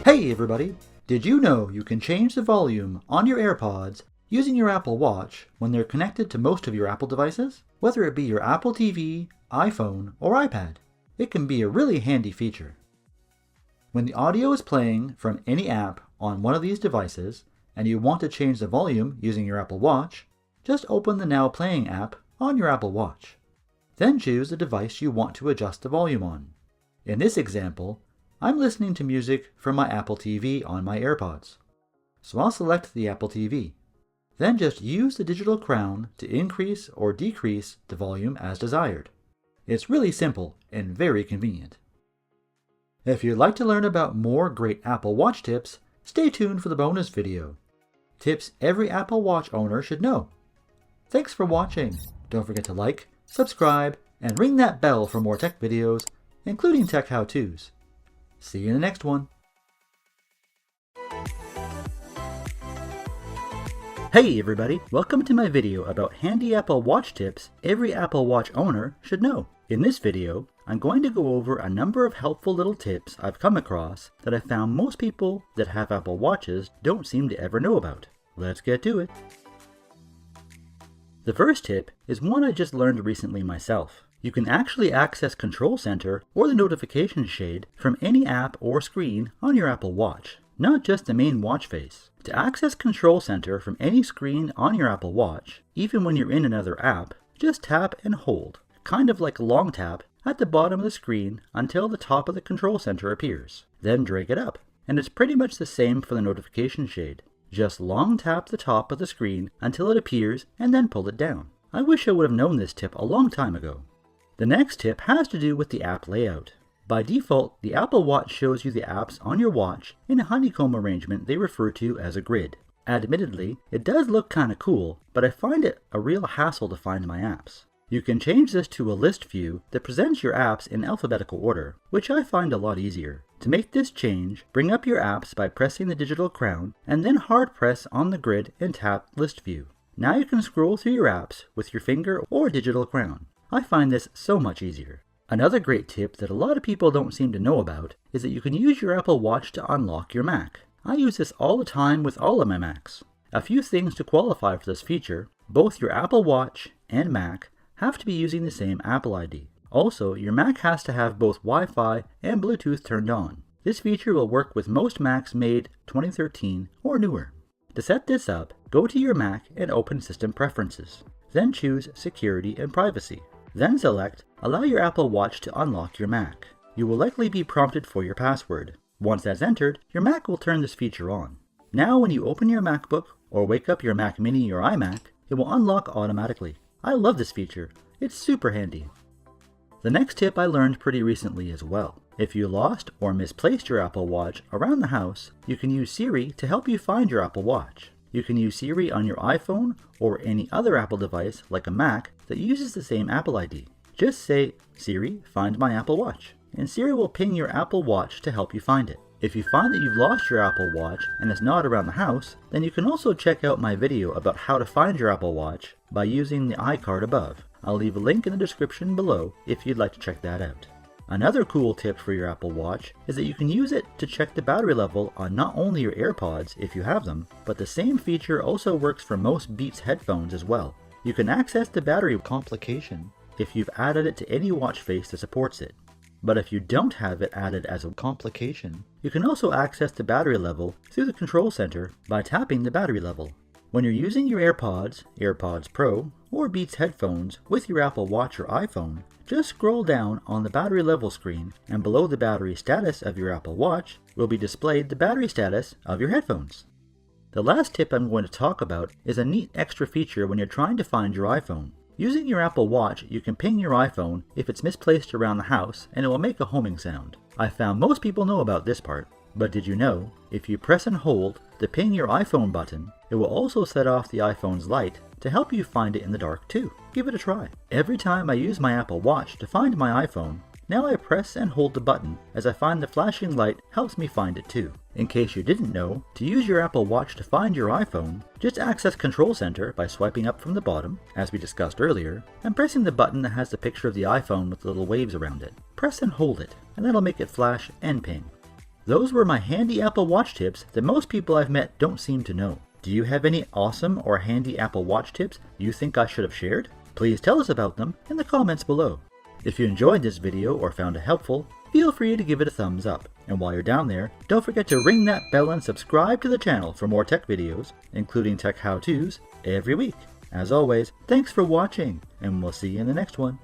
Hey everybody! Did you know you can change the volume on your AirPods using your Apple Watch when they're connected to most of your Apple devices? Whether it be your Apple TV, iPhone, or iPad, it can be a really handy feature. When the audio is playing from any app on one of these devices and you want to change the volume using your Apple Watch, just open the Now Playing app on your Apple Watch. Then choose the device you want to adjust the volume on. In this example, I'm listening to music from my Apple TV on my AirPods. So I'll select the Apple TV. Then just use the digital crown to increase or decrease the volume as desired. It's really simple and very convenient. If you'd like to learn about more great Apple Watch tips, stay tuned for the bonus video. Tips every Apple Watch owner should know. Thanks for watching. Don't forget to like, subscribe, and ring that bell for more tech videos, including tech how-tos. See you in the next one. Hey everybody, welcome to my video about handy Apple Watch tips every Apple Watch owner should know. In this video, I'm going to go over a number of helpful little tips I've come across that I found most people that have Apple Watches don't seem to ever know about. Let's get to it. The first tip is one I just learned recently myself. You can actually access Control Center or the notification shade from any app or screen on your Apple Watch, not just the main watch face. To access Control Center from any screen on your Apple Watch, even when you're in another app, just tap and hold, kind of like a long tap, at the bottom of the screen until the top of the Control Center appears. Then drag it up, and it's pretty much the same for the notification shade. Just long tap the top of the screen until it appears and then pull it down. I wish I would have known this tip a long time ago. The next tip has to do with the app layout. By default, the Apple Watch shows you the apps on your watch in a honeycomb arrangement they refer to as a grid. Admittedly, it does look kinda cool, but I find it a real hassle to find my apps. You can change this to a list view that presents your apps in alphabetical order, which I find a lot easier. To make this change, bring up your apps by pressing the digital crown and then hard press on the grid and tap List View. Now you can scroll through your apps with your finger or digital crown. I find this so much easier. Another great tip that a lot of people don't seem to know about is that you can use your Apple Watch to unlock your Mac. I use this all the time with all of my Macs. A few things to qualify for this feature: both your Apple Watch and Mac have to be using the same Apple ID. Also, your Mac has to have both Wi-Fi and Bluetooth turned on. This feature will work with most Macs made 2013 or newer. To set this up, go to your Mac and open System Preferences. Then choose Security and Privacy. Then select Allow your Apple Watch to unlock your Mac. You will likely be prompted for your password. Once that's entered, your Mac will turn this feature on. Now when you open your MacBook or wake up your Mac Mini or iMac, it will unlock automatically. I love this feature. It's super handy. The next tip I learned pretty recently as well. If you lost or misplaced your Apple Watch around the house, you can use Siri to help you find your Apple Watch. You can use Siri on your iPhone or any other Apple device like a Mac that uses the same Apple ID. Just say, Siri, find my Apple Watch, and Siri will ping your Apple Watch to help you find it. If you find that you've lost your Apple Watch and it's not around the house, then you can also check out my video about how to find your Apple Watch by using the iCard above. I'll leave a link in the description below if you'd like to check that out. Another cool tip for your Apple Watch is that you can use it to check the battery level on not only your AirPods if you have them, but the same feature also works for most Beats headphones as well. You can access the battery complication if you've added it to any watch face that supports it. But if you don't have it added as a complication, you can also access the battery level through the Control Center by tapping the battery level. When you're using your AirPods, AirPods Pro, or Beats headphones with your Apple Watch or iPhone, just scroll down on the battery level screen, and below the battery status of your Apple Watch will be displayed the battery status of your headphones. The last tip I'm going to talk about is a neat extra feature when you're trying to find your iPhone. Using your Apple Watch, you can ping your iPhone if it's misplaced around the house, and it will make a homing sound. I found most people know about this part, but did you know, if you press and hold the ping your iPhone button, it will also set off the iPhone's light to help you find it in the dark too. Give it a try. Every time I use my Apple Watch to find my iPhone, now I press and hold the button as I find the flashing light helps me find it too. In case you didn't know, to use your Apple Watch to find your iPhone, just access Control Center by swiping up from the bottom, as we discussed earlier, and pressing the button that has the picture of the iPhone with little waves around it. Press and hold it, and that'll make it flash and ping. Those were my handy Apple Watch tips that most people I've met don't seem to know. Do you have any awesome or handy Apple Watch tips you think I should have shared? Please tell us about them in the comments below. If you enjoyed this video or found it helpful, feel free to give it a thumbs up. And while you're down there, don't forget to ring that bell and subscribe to the channel for more tech videos, including tech how-tos, every week. As always, thanks for watching, and we'll see you in the next one.